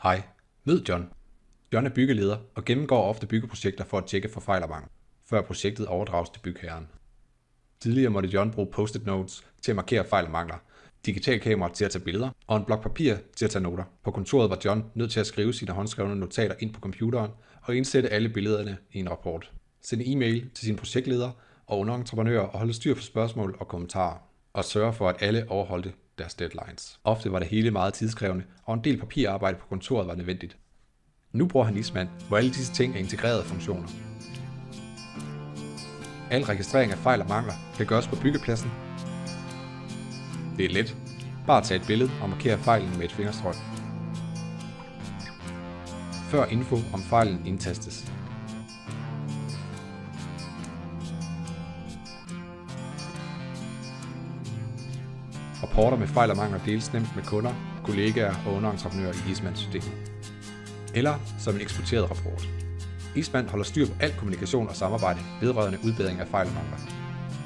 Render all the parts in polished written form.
Hej, mød John. John er byggeleder og gennemgår ofte byggeprojekter for at tjekke for fejl og mangler, før projektet overdrages til bygherren. Tidligere måtte John bruge post-it notes til at markere fejl og mangler, digitalkamera til at tage billeder og en blok papir til at tage noter. På kontoret var John nødt til at skrive sine håndskrevne notater ind på computeren og indsætte alle billederne i en rapport. Sende e-mail til sine projektleder og underentreprenører og holde styr på spørgsmål og kommentarer og sørge for, at alle overholdte deres deadlines. Ofte var det hele meget tidskrævende, og en del papirarbejde på kontoret var nødvendigt. Nu bruger han Eastman, hvor alle disse ting er integrerede funktioner. Al registrering af fejl og mangler kan gøres på byggepladsen. Det er let. Bare tage et billede og markere fejlen med et fingerstrøg. Før info om fejlen indtastes. Rapporter med fejl og mangler deles nemt med kunder, kollegaer og underentreprenører i Eastman-systemet. Eller som en eksporteret rapport. Eastman holder styr på al kommunikation og samarbejde vedrørende udbedring af fejl og mangler.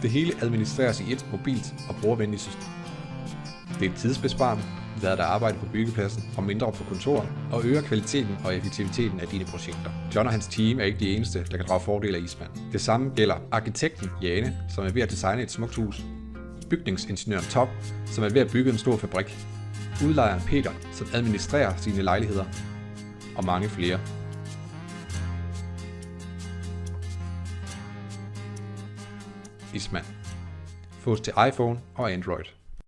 Det hele administreres i et mobilt og brugervenligt system. Det er tidsbesparende, lader dig arbejde på byggepladsen og mindre på kontoret, og øger kvaliteten og effektiviteten af dine projekter. John og hans team er ikke de eneste, der kan drage fordel af Eastman. Det samme gælder arkitekten Jane, som er ved at designe et smukt hus, bygningsingeniøren Top, som er ved at bygge en stor fabrik, udlejeren Peter, som administrerer sine lejligheder, og mange flere. Eastman. Fås til iPhone og Android.